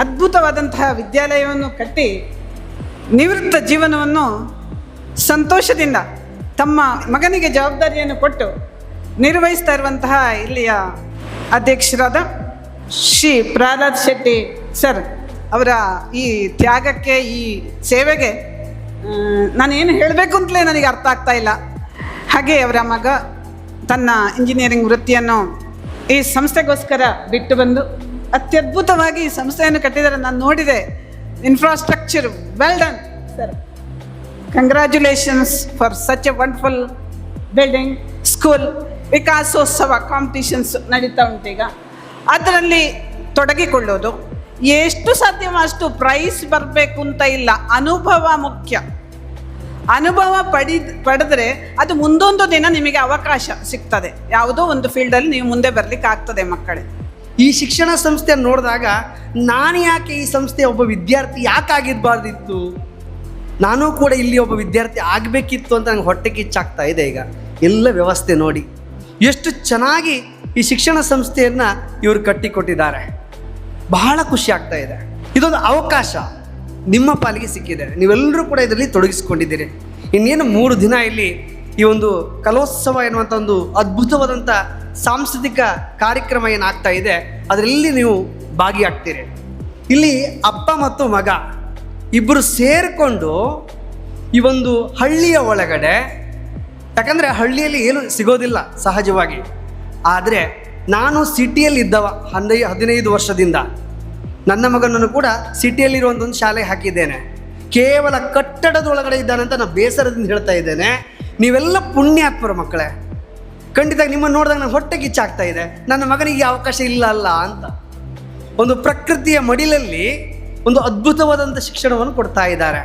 ಅದ್ಭುತವಾದಂತಹ ವಿದ್ಯಾಲಯವನ್ನು ಕಟ್ಟಿ ನಿವೃತ್ತ ಜೀವನವನ್ನು ಸಂತೋಷದಿಂದ ತಮ್ಮ ಮಗನಿಗೆ ಜವಾಬ್ದಾರಿಯನ್ನು ಕೊಟ್ಟು ನಿರ್ವಹಿಸ್ತಾ ಇರುವಂತಹ ಇಲ್ಲಿಯ ಅಧ್ಯಕ್ಷರಾದ ಶ್ರೀ ಪ್ರಹ್ಲಾದ್ ಶೆಟ್ಟಿ ಸರ್ ಅವರ ಈ ತ್ಯಾಗಕ್ಕೆ, ಈ ಸೇವೆಗೆ ನಾನೇನು ಹೇಳಬೇಕು ಅಂತಲೇ ನನಗೆ ಅರ್ಥ ಆಗ್ತಾ ಇಲ್ಲ. ಹಾಗೆ ಅವರ ಮಗ ತನ್ನ ಇಂಜಿನಿಯರಿಂಗ್ ವೃತ್ತಿಯನ್ನು ಈ ಸಂಸ್ಥೆಗೋಸ್ಕರ ಬಿಟ್ಟು ಬಂದು ಅತ್ಯದ್ಭುತವಾಗಿ ಈ ಸಂಸ್ಥೆಯನ್ನು ಕಟ್ಟಿದ್ದಾರೆ. ನಾನು ನೋಡಿದೆ, infrastructure well done sir. Congratulations for such a wonderful building. School Vikasotsava competitions ನಡೀತಾ ಉಂಟು ಈಗ. ಅದರಲ್ಲಿ ತೊಡಗಿಕೊಳ್ಳೋದು ಎಷ್ಟು ಸಾಧ್ಯವೋ ಅಷ್ಟು ಪ್ರೈಸ್ ಬರಬೇಕು ಅಂತ ಇಲ್ಲ, ಅನುಭವ ಮುಖ್ಯ. ಅನುಭವ ಪಡೆದ್ರೆ ಅದು ಮುಂದೊಂದು ದಿನ ನಿಮಗೆ ಅವಕಾಶ ಸಿಗ್ತದೆ, ಯಾವುದೋ ಒಂದು ಫೀಲ್ಡಲ್ಲಿ ನೀವು ಮುಂದೆ ಬರಲಿಕ್ಕೆ ಆಗ್ತದೆ ಮಕ್ಕಳೇ. ಈ ಶಿಕ್ಷಣ ಸಂಸ್ಥೆಯನ್ನು ನೋಡಿದಾಗ ನಾನು ಯಾಕೆ ಈ ಸಂಸ್ಥೆಯ ಒಬ್ಬ ವಿದ್ಯಾರ್ಥಿ ಯಾಕಾಗಿರಬಾರ್ದಿತ್ತು, ನಾನು ಕೂಡ ಇಲ್ಲಿ ಒಬ್ಬ ವಿದ್ಯಾರ್ಥಿ ಆಗಬೇಕಿತ್ತು ಅಂತ ನಂಗೆ ಹೊಟ್ಟೆ ಕಿಚ್ಚಾಗ್ತಾ ಇದೆ. ಈಗ ಎಲ್ಲ ವ್ಯವಸ್ಥೆ ನೋಡಿ ಎಷ್ಟು ಚೆನ್ನಾಗಿ ಈ ಶಿಕ್ಷಣ ಸಂಸ್ಥೆಯನ್ನು ಇವರು ಕಟ್ಟಿಕೊಟ್ಟಿದ್ದಾರೆ. ಬಹಳ ಖುಷಿ ಆಗ್ತಾ ಇದೆ. ಇದೊಂದು ಅವಕಾಶ ನಿಮ್ಮ ಪಾಲಿಗೆ ಸಿಕ್ಕಿದೆ. ನೀವೆಲ್ಲರೂ ಕೂಡ ಇದರಲ್ಲಿ ತೊಡಗಿಸಿಕೊಂಡಿದ್ದೀರಿ. ಇನ್ನೇನು 3 ದಿನ ಇಲ್ಲಿ ಈ ಒಂದು ಕಲೋತ್ಸವ ಎನ್ನುವಂಥ ಒಂದು ಅದ್ಭುತವಾದಂಥ ಸಾಂಸ್ಕೃತಿಕ ಕಾರ್ಯಕ್ರಮ ಏನಾಗ್ತಾ ಇದೆ ಅದರಲ್ಲಿ ನೀವು ಭಾಗಿಯಾಗ್ತೀರಿ. ಇಲ್ಲಿ ಅಪ್ಪ ಮತ್ತು ಮಗ ಇಬ್ಬರು ಸೇರಿಕೊಂಡು ಈ ಒಂದು ಹಳ್ಳಿಯ ಒಳಗಡೆ, ಯಾಕಂದರೆ ಹಳ್ಳಿಯಲ್ಲಿ ಏನು ಸಿಗೋದಿಲ್ಲ ಸಹಜವಾಗಿ, ಆದರೆ ನಾನು ಸಿಟಿಯಲ್ಲಿದ್ದವ 15 ವರ್ಷದಿಂದ ನನ್ನ ಮಗನನ್ನು ಕೂಡ ಸಿಟಿಯಲ್ಲಿರುವಂಥ ಒಂದು ಶಾಲೆಗೆ ಹಾಕಿದ್ದೇನೆ. ಕೇವಲ ಕಟ್ಟಡದೊಳಗಡೆ ಇದ್ದಾನಂತ ನಾನು ಬೇಸರದಿಂದ ಹೇಳ್ತಾ ಇದ್ದೇನೆ. ನೀವೆಲ್ಲ ಪುಣ್ಯಾತ್ಮರ ಮಕ್ಕಳೇ. ಖಂಡಿತ ನಿಮ್ಮನ್ನು ನೋಡಿದಾಗ ನಾನು ಹೊಟ್ಟೆ ಕಿಚ್ಚಾಗ್ತಾ ಇದೆ, ನನ್ನ ಮಗನಿಗೆ ಈ ಅವಕಾಶ ಇಲ್ಲ ಅಲ್ಲ ಅಂತ. ಒಂದು ಪ್ರಕೃತಿಯ ಮಡಿಲಲ್ಲಿ ಒಂದು ಅದ್ಭುತವಾದಂಥ ಶಿಕ್ಷಣವನ್ನು ಕೊಡ್ತಾ ಇದ್ದಾರೆ.